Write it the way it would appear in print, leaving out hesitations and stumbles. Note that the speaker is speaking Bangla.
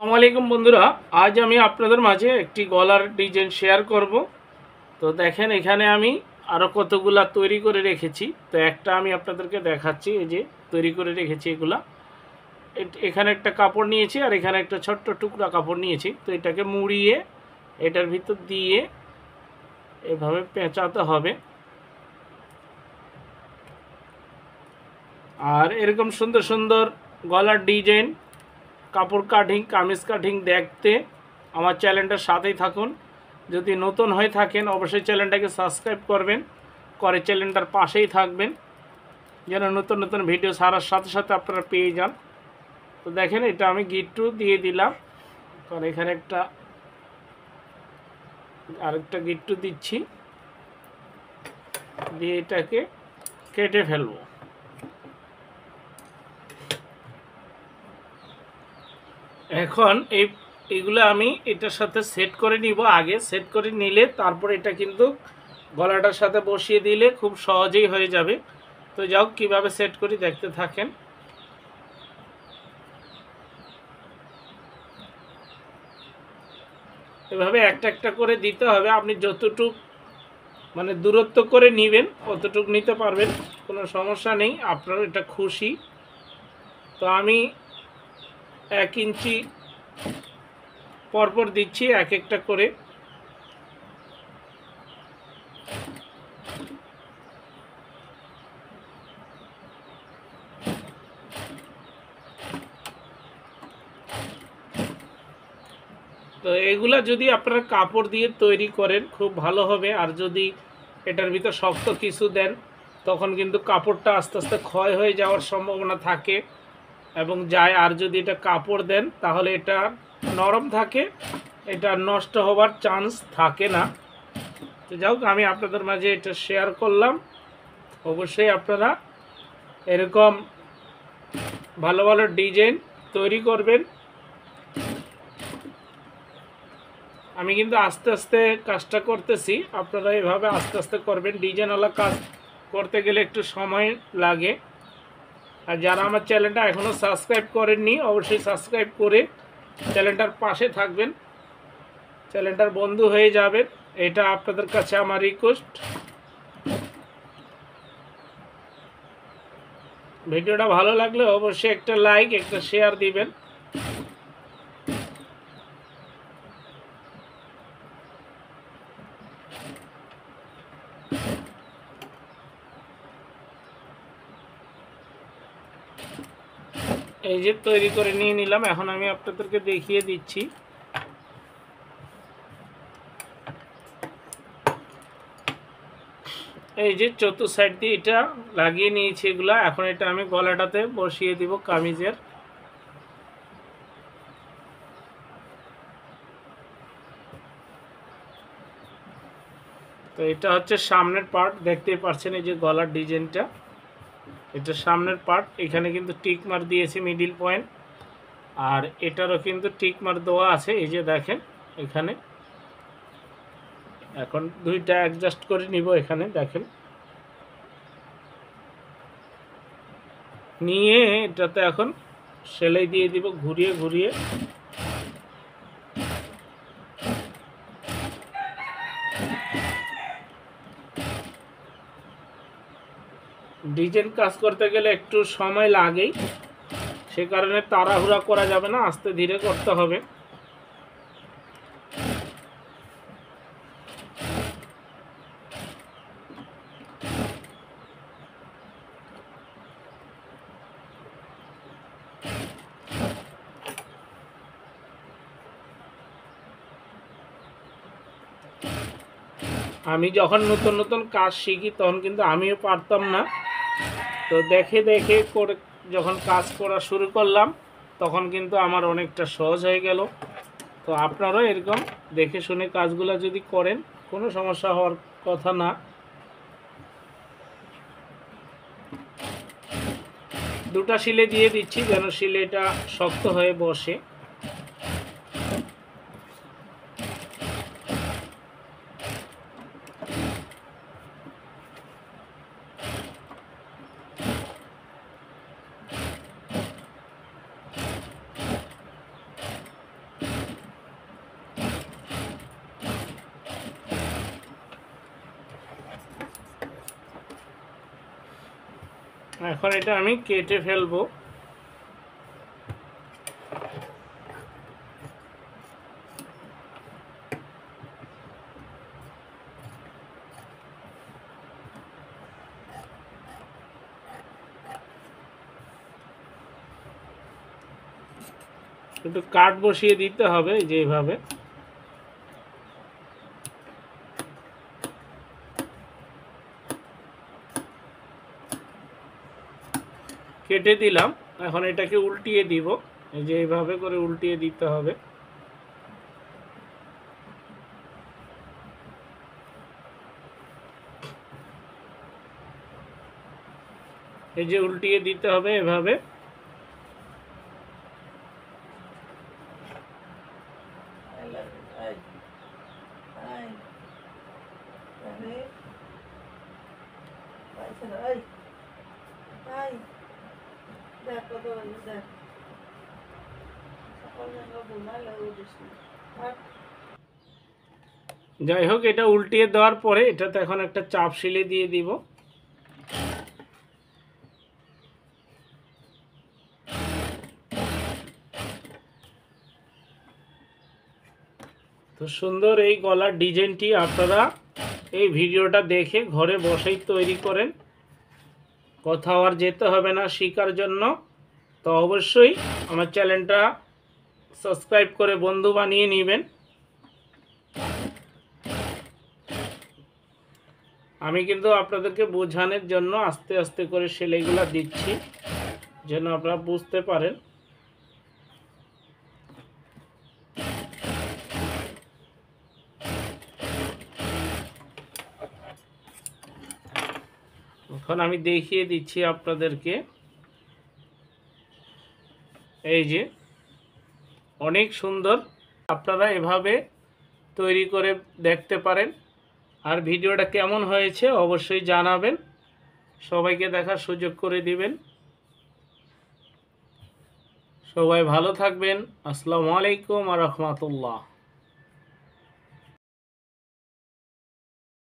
আসসালামু আলাইকুম বন্ধুরা, আজ আমি আপনাদের মাঝে একটি গলার ডিজাইন শেয়ার করব। তো দেখেন এখানে আমি আরও কতগুলা তৈরি করে রেখেছি। তো একটা আমি আপনাদেরকে দেখাচ্ছি, এই যে তৈরি করে রেখেছি এগুলা। এখানে একটা কাপড় নিয়েছি আর এখানে একটা ছোট্ট টুকরা কাপড় নিয়েছি। তো এটাকে মুড়িয়ে এটার ভিতর দিয়ে এভাবে পেঁচাতে হবে। আর এরকম সুন্দর সুন্দর গলার ডিজাইন, কাপড় কাটিং, কামিজ কাটিং দেখতে আমার চ্যানেলটার সাথেই থাকুন। যদি নতুন হয়ে থাকেন অবশ্যই চ্যানেলটাকে সাবস্ক্রাইব করবেন, করে চ্যানেলটার পাশেই থাকবেন যেন নতুন নতুন ভিডিও ছাড়ার সাথে সাথে আপনারা পেয়ে যান। তো দেখেন এটা আমি গিট্টু দিয়ে দিলাম, কারণ এখানে আরেকটা গিট্টু দিচ্ছি, দিয়ে এটাকে কেটে ফেলবো। এখন এইগুলো আমি এটার সাথে সেট করে নিব। আগে সেট করে নিলে তারপর এটা কিন্তু গলাটার সাথে বসিয়ে দিলে খুব সহজেই হয়ে যাবে। তো যাও কিভাবে সেট করি দেখতে থাকেন। এভাবে একটা একটা করে দিতে হবে। আপনি যতটুক মানে দূরত্ব করে নেবেন অতটুক নিতে পারবেন, কোনো সমস্যা নেই, আপনার এটা খুশি। তো আমি 1 ইঞ্চি পরপর দিচ্ছি এক একটা করে। তো এগুলা যদি আপনারা কাপড় দিয়ে তৈরি করেন খুব ভালো হবে। আর যদি এটার ভিতর শক্ত কিছু দেন তখন কিন্তু কাপড়টা আস্তে আস্তে ক্ষয় হয়ে যাওয়ার সম্ভাবনা থাকে এবং যায়। আর যদি এটা কাপড় দেন তাহলে এটা নরম থাকে, এটা নষ্ট হওয়ার চান্স থাকে না। তো যাই হোক, আমি আপনাদের মাঝে এটা শেয়ার করলাম। অবশ্যই আপনারা এরকম ভালো ভালো ডিজাইন তৈরি করবেন। আমি কিন্তু আস্তে আস্তে কাজটা করতেছি, আপনারা এভাবে আস্তে আস্তে করবেন। ডিজাইনওয়ালা কাজ করতে গেলে একটু সময় লাগে। আর যারা আমার চ্যানেলটা এখনও সাবস্ক্রাইব করেননি অবশ্যই সাবস্ক্রাইব করে চ্যানেলটার পাশে থাকবেন, চ্যানেলটার বন্ধু হয়ে যাবেন, এটা আপনাদের কাছে আমার রিকোয়েস্ট। ভিডিওটা ভালো লাগলে অবশ্যই একটা লাইক, একটা শেয়ার দিবেন। এই যে তৈরি করে নিয়ে নিলাম, এখন আমি আপনাদেরকে দেখিয়ে দিচ্ছি। এই যে চতুর্থ সাইড দিয়ে এটা লাগিয়ে নিয়েছি এগুলা। এখন এটা আমি গলাটাতে বসিয়ে দিব কামিজের। তো এটা হচ্ছে সামনের পার্ট, দেখতেই পাচ্ছেন এই যে গলার ডিজাইনটা, এটা সামনের পার্ট। এখানে কিন্তু টিক মার দিয়েছি মিডিল পয়েন্ট, আর এটারও কিন্তু টিক মার দেওয়া আছে, এই যে দেখেন এখানে। এখন দুইটা অ্যাডজাস্ট করে নিব, এখানে দেখেন নিয়ে এটাতে এখন সেলাই দিয়ে দিব ঘুরিয়ে ঘুরিয়ে। ডিজাইন কাজ করতে গেলে একটু সময় লাগেই, সে কারণে তাড়াহুড়া করা যাবে না, আস্তে ধীরে করতে হবে। আমি যখন নতুন নতুন কাজ শিখি তখন কিন্তু আমিও পারতাম না। তো দেখে দেখে করে যখন কাজ করা শুরু করলাম তখন কিন্তু আমার অনেকটা সহজ হয়ে গেল। তো আপনারাও এরকম দেখে শুনে কাজগুলো যদি করেন কোনো সমস্যা হওয়ার কথা না। দুটা সিলে দিয়ে দিচ্ছি যেন সিলেটা শক্ত হয়ে বসে। এখন এটা আমি কেটে ফেলবো। একটু কাট বসিয়ে দিতে হবে যেভাবে। কেটে দিলাম, এখন এটাকে উল্টিয়ে দিব, এই যে এইভাবে করে উল্টিয়ে দিতে হবে। এই যে উল্টিয়ে দিতে হবে এভাবে। যাই হোক, এটা উল্টিয়ে দেওয়ার পরে এটাতে এখন একটা চাপ সিলে দিয়ে দিব। তো সুন্দর এই গলার ডিজাইনটি আপনারা এই ভিডিওটা দেখে ঘরে বসেই তৈরি করেন, কোথাও আর যেতে হবে না শেখার জন্য। তো অবশ্যই আমার চ্যানেলটা সাবস্ক্রাইব করে বন্ধু বানিয়ে নেবেন। আমি কিন্তু আপনাদেরকে বোঝানোর জন্য আস্তে আস্তে করে সেলাইগুলো দিচ্ছি, যেন আপনারা বুঝতে পারেন। এখন আমি দেখিয়ে দিচ্ছি আপনাদেরকে। এই যে অনেক সুন্দর, আপনারা এভাবে তৈরি করে দেখতে পারেন। আর ভিডিওটা কেমন হয়েছে অবশ্যই জানাবেন, সবাইকে দেখার সুযোগ করে দিবেন। সবাই ভালো থাকবেন। আসসালামু আলাইকুম ওয়া রাহমাতুল্লাহ।